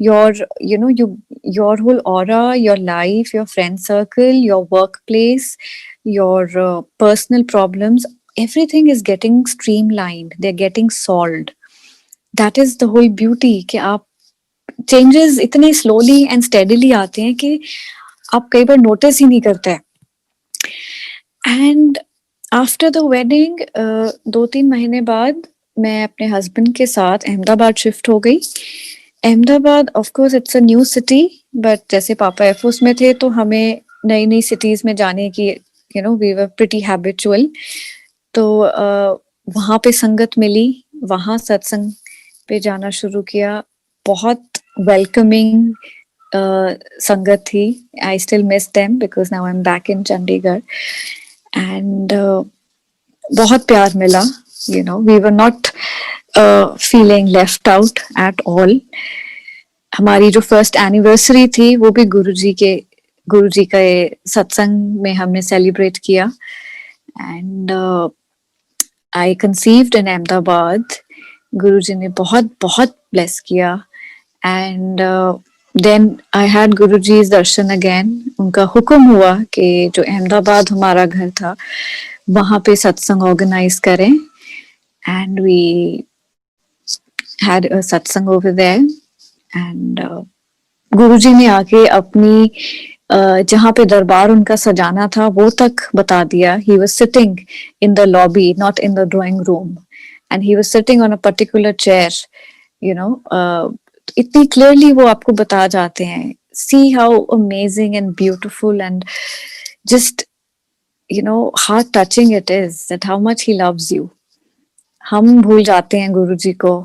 your your whole aura, your life, your friend circle, your workplace, your personal problems, everything is getting streamlined, they're getting solved. That is the whole beauty कि आप चेंजेस इतने slowly and steadily आते हैं कि आप कई बार notice ही नहीं करते. एंड आफ्टर द वेडिंग 2-3 महीने बाद मैं अपने हस्बैंड के साथ अहमदाबाद शिफ्ट हो गई. Ahmedabad of course it's a new city, but जैसे पापा एयरफोर्स में थे तो हमें नई नई सिटीज में जाने की वी वर प्रिटी हैबिचुअल. तो वहाँ पे संगत मिली, वहाँ सत्संग पे जाना शुरू किया. बहुत वेलकमिंग संगत थी. I still miss them because now I am back in Chandigarh. And बहुत प्यार मिला. We were not feeling left out at all. हमारी जो फर्स्ट एनिवर्सरी थी वो भी गुरुजी का सत्संग में हमने सेलिब्रेट किया. And I conceived in Ahmedabad. Guruji ने बहुत बहुत ब्लेस किया. And then I had Guruji's darshan again. उनका हुक्म हुआ कि जो अहमदाबाद हमारा घर था वहां पे सत्संग ऑर्गेनाइज करें. एंड वी हैड अ सत्संग ओवर देयर. एंड गुरुजी ने आके अपनी जहाँ पे दरबार उनका सजाना था वो तक बता दिया. He was sitting in the lobby, not in the drawing room, and he was sitting on a particular chair. इतनी क्लियरली वो आपको बता जाते हैं. See how amazing and beautiful and just heart touching it is that how much he loves you. हम भूल जाते हैं गुरुजी को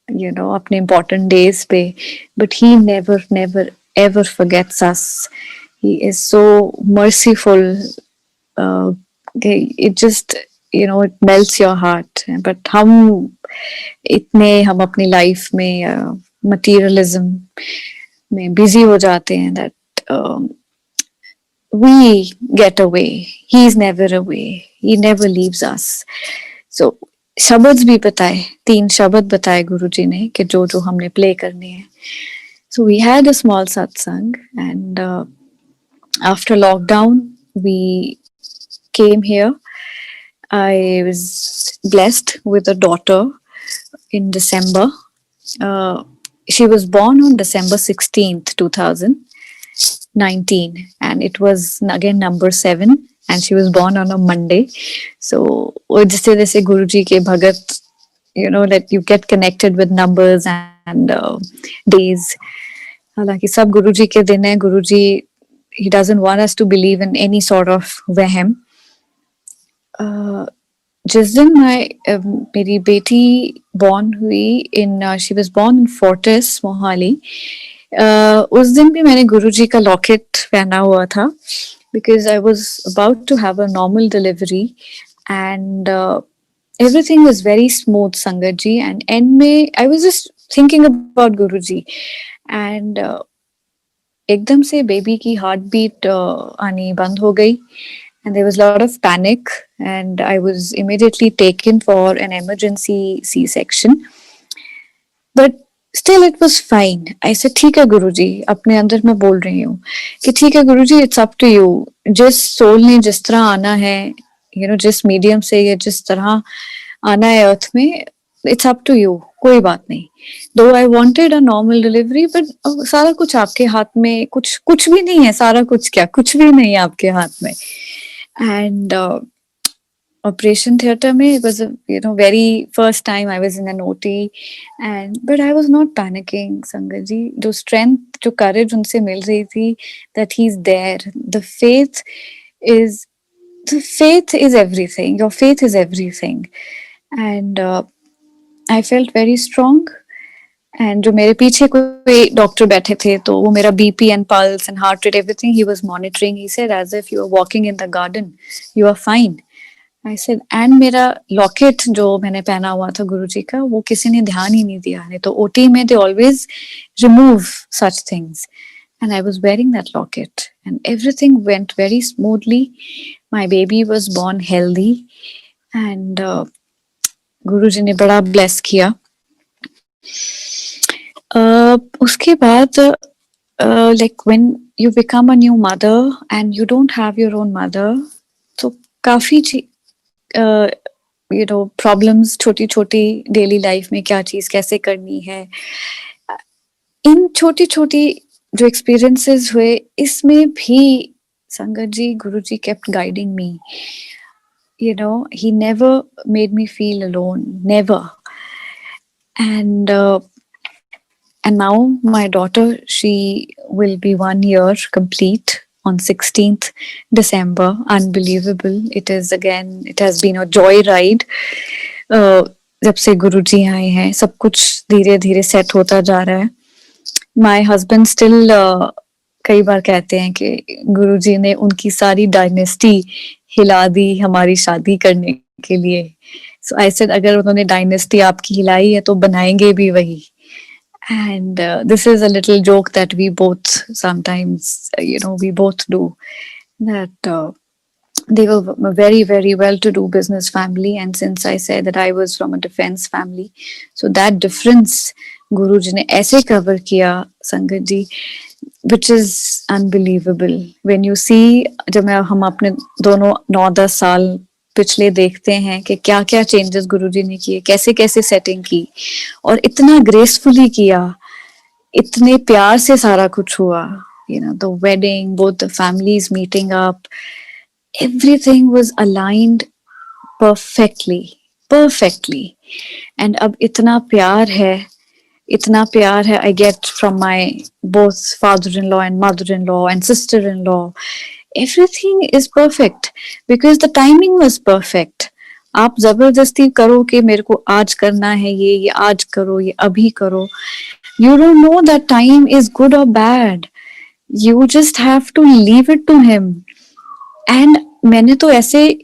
अपने इम्पोर्टेंट डेज पे, but he never never ever forgets us. He is so merciful. It just it melts your heart. But हम अपनी life में materialism में busy हो जाते हैं that we get away. He is never away. He never leaves us. So शब्द भी बताए, 3 शब्द बताए गुरुजी ने कि जो हमने प्ले करने हैं. So we had a small satsang, and after lockdown we came here. I was blessed with a daughter in December. She was born on December 16th, 2019, and it was again number 7, and she was born on a Monday. So जैसे गुरुजी के भगत, that you get connected with numbers and days. हालांकि सब गुरुजी के दिन है. गुरुजी he doesn't want us to believe in any sort of वहम. जिस दिन मेरी बेटी born हुई she was born in Fortis, Mohali. उस दिन भी मैंने गुरुजी का लॉकेट पहना हुआ था because I was about to have a normal delivery, and everything was very smooth, Sangat ji. And end में I was just thinking about Guruji, and एकदम से बेबी की हार्ट बीट आनी बंद हो गई, and there was a lot of panic, and I was immediately taken for an emergency C-section. But still it was fine. I said ठीक है गुरुजी, अपने अंदर मैं बोल रही हूँ कि ठीक है गुरुजी, it's up to you. जिस सोल ने जिस तरह आना है, जिस मीडियम से या जिस तरह आना है अर्थ में, it's up to you. कोई बात नहीं. Though I wanted a normal delivery, but सारा कुछ आपके हाथ में, कुछ भी नहीं है. सारा कुछ क्या, कुछ भी नहीं है आपके हाथ में. And operation theater mein, it was a very first time I was in an OT, but I was not panicking, Sangat ji. जो strength, जो courage उनसे मिल रही थी, that he's there. The faith is everything. Your faith is everything. And I felt very strong. And जो मेरे पीछे कोई doctor बैठे थे तो वो मेरा BP and pulse and heart rate, everything he was monitoring. He said, as if you are walking in the garden, you are fine. I said, and मेरा लॉकेट जो मैंने पहना हुआ था गुरुजी का, वो किसी ने ध्यान ही नहीं दिया. नहीं तो OT में they always remove such things. and I was wearing that locket, and everything went very smoothly. My baby was born healthy, and गुरुजी ने बड़ा bless किया. उसके बाद like when you become a new mother and you don't have your own mother, तो काफी problems छोटी छोटी daily life में क्या चीज कैसे करनी है, इन छोटी छोटी जो एक्सपीरियंसेस हुए इसमें भी संगत जी गुरुजी kept guiding me. He never made me feel alone, never. And now my daughter, she will be 1 year complete on 16th December. Unbelievable. It has been a joy ride. जब से गुरुजी आए हैं सब कुछ धीरे धीरे सेट होता जा रहा है. My husband still कई बार कहते हैं कि गुरुजी ने उनकी सारी डायनेस्टी हिला दी हमारी शादी करने के लिए. So I said अगर उन्होंने डायनेस्टी आपकी हिलाई है तो बनाएंगे भी वही. And this is a little joke that we both sometimes, we both do. That they were a very, very well-to-do business family. And since I said that I was from a defense family, so that difference Guruji ne aise cover kiya, Sangat ji, which is unbelievable. When you see, जब हम अपने दोनों 9-10 साल पिछले देखते हैं कि क्या क्या चेंजेस गुरुजी ने किए, कैसे कैसे सेटिंग की और इतना ग्रेसफुली किया, इतने प्यार से सारा कुछ हुआ. The wedding, both the families meeting up, everything was aligned perfectly. And अब इतना प्यार है I get from my both father-in-law and mother-in-law and sister-in-law. Everything is perfect because the timing was perfect. आप जबरदस्ती करो कि मेरे को आज करना है ये आज करो, ये अभी करो. You don't know that time is good or bad. You just have to leave it to him. And मैंने तो ऐसे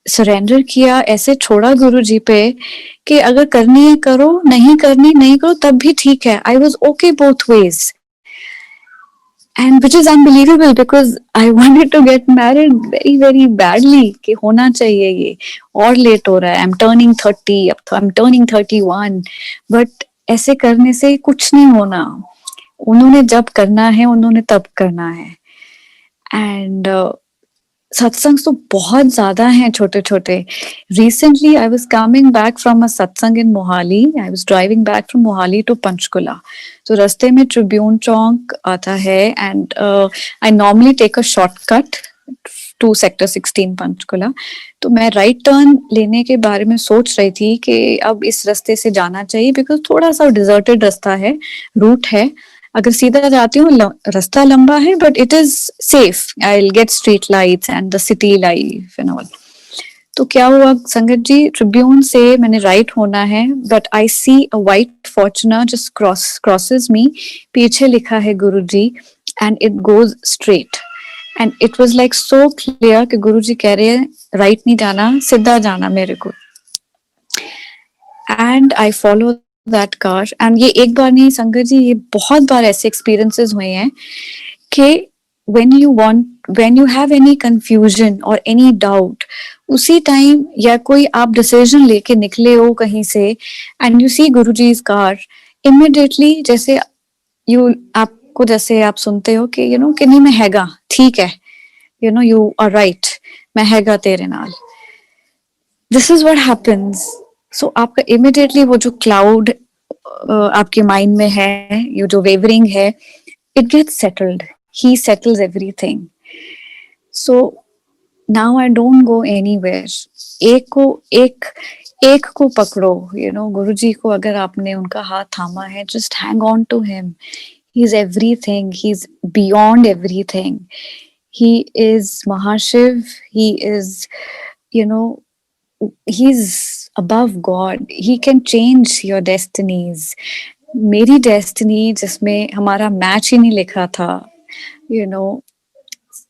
सरेंडर किया, ऐसे छोड़ा गुरुजी पे कि अगर करनी है करो, नहीं करनी नहीं करो, तब भी ठीक है. I was okay both ways. And which is unbelievable because I wanted to get married very, very badly कि होना चाहिए ये, और लेट हो रहा है. I'm turning 30, अब तो I'm turning 31. But ऐसे करने से कुछ नहीं होना. उन्होंने जब करना है, उन्होंने तब करना है. And सत्संग तो बहुत ज्यादा हैं छोटे छोटे. Recently I was coming back from a satsang in Mohali. I was driving back from Mohali to Panchkula. So रास्ते में ट्रिब्यून चौक आता है and I normally take a shortcut to sector 16 Panchkula. तो मैं राइट टर्न लेने के बारे में सोच रही थी कि अब इस रास्ते से जाना चाहिए बिकॉज थोड़ा सा डिजर्टेड रास्ता है, रूट है. अगर सीधा जाती हूँ रास्ता लंबा है but it is safe. I will get street lights and the city life and all. तो क्या हुआ संगत जी, ट्रिब्यून से मैंने राइट होना है but I see a white Fortuner just crosses me. पीछे लिखा है Guruji and it goes straight and it was like so clear कि गुरुजी कह रहे हैं राइट नहीं जाना, सीधा जाना मेरे को. And I follow that car. And ये एक बार नहीं संगत जी, ये बहुत बार ऐसे एक्सपीरियंसेस हुए हैं कि when you have any confusion or any doubt, उसी टाइम या कोई आप डिसीजन लेके निकले हो कहीं से and you see Guruji's car, immediately जैसे आपको जैसे आप सुनते हो कि कि नहीं मैं हैगा, ठीक है, you are right, मैं हैगा तेरे नाल. This is what happens. So आपका immediately वो जो cloud आपके माइंड में है, ये जो wavering है, it gets settled. He settles everything. So now I don't go anywhere. एक को पकड़ो, गुरुजी को अगर आपने उनका हाथ थामा है, just hang on to him. He's everything. He's beyond everything. He is Mahashiv. He is, he's above God. He can change your destinies. मेरी डेस्टिनी जिसमें हमारा मैच ही नहीं लिखा था,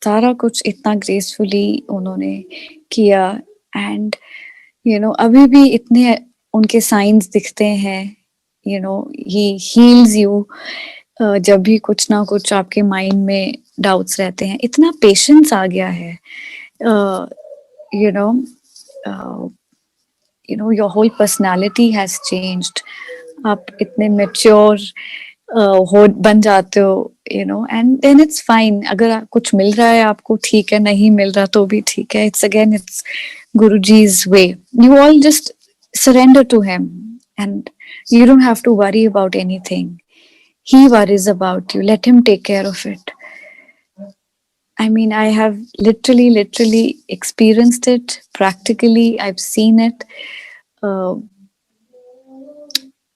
सारा कुछ इतना ग्रेसफुली उन्होंने किया. एंड अभी भी इतने उनके साइंस दिखते हैं. he heals you जब भी कुछ ना कुछ आपके माइंड में डाउट्स रहते हैं, इतना पेशेंस आ गया है, you know your whole personality has changed, आप इतने मेच्योर हो बन जाते हो, एंड देन इट्स फाइन। अगर कुछ मिल रहा है आपको, ठीक है, नहीं मिल रहा तो भी ठीक है, it's again it's Guruji's way. You all just surrender to him and you don't have to worry about anything. He worries about you. Let him take care of it. I mean, I have literally experienced it practically. I've seen it.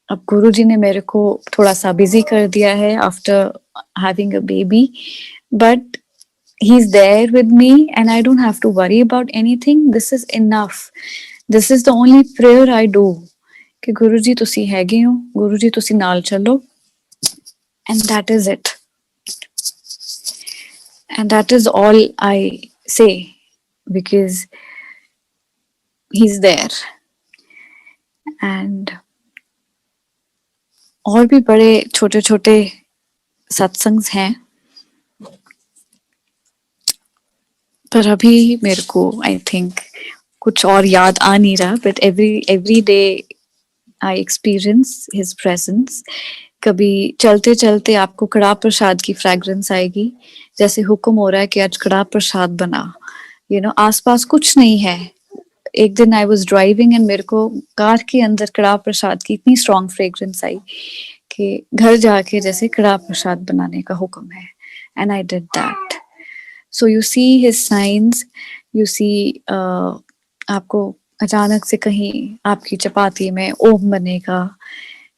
अब गुरुजी ने मेरे को थोड़ा सा busy कर दिया है after having a baby, but he is there with me and I don't have to worry about anything. This is enough. This is the only prayer I do कि गुरुजी तुसी हैगे हो, गुरुजी तुसी नाल चलो, and that is it. And that is all I say because he's there. And और भी बड़े छोटे छोटे सत्संग्स हैं, पर अभी मेरे को आई थिंक कुछ और याद आ नहीं रहा, but every day I experience his presence. कभी चलते चलते आपको कड़ा प्रसाद की फ्रेग्रेंस आएगी, जैसे हुक्म हो रहा है कि आज कड़ा प्रसाद बना, आसपास कुछ नहीं है। एक दिन आई वाज ड्राइविंग एंड मेरे को कार के अंदर कड़ा प्रसाद की इतनी स्ट्रॉन्ग फ्रेग्रेंस आई कि घर जाके जैसे कड़ा प्रसाद बनाने का हुक्म है, and I did that. So you see his signs, you see आपको अचानक से कहीं आपकी चपाती में ओम बनेगा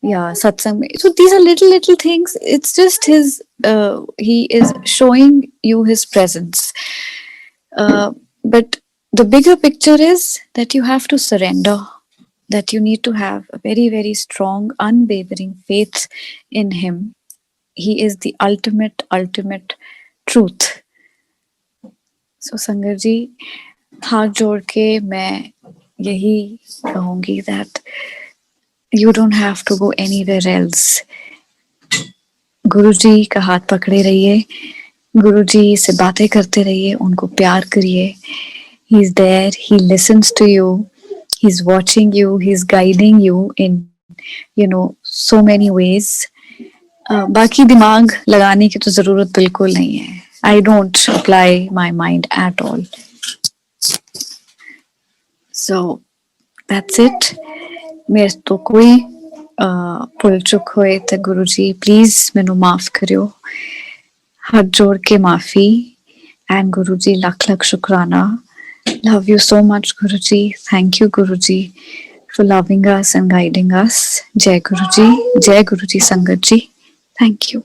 या सत्संग में, so these are little things. It's just his he is showing you his presence, but the bigger picture is that you have to surrender, that you need to have a very strong unwavering faith in him. He is the ultimate truth. सो संगर जी, हाथ जोड़ के मैं यही कहूंगी that you don't have to go anywhere else. Guruji का हाथ पकड़े रहिए, गुरुजी से बातें करते रहिए, उनको प्यार करिए। He is there, he listens to you, he is watching you, he is guiding you in so many ways. बाकी दिमाग लगाने की तो जरूरत बिल्कुल नहीं है। I don't apply my mind at all. So that's it. मेरे तो कोई भुल चुक होए तो गुरुजी प्लीज मैनू माफ करियो, हाथ जोड़ के माफी। एंड गुरुजी लख शुक्राना। Love you so much Guruji. Thank you Guruji for loving us and guiding us. जय गुरुजी संगत जी। Thank you.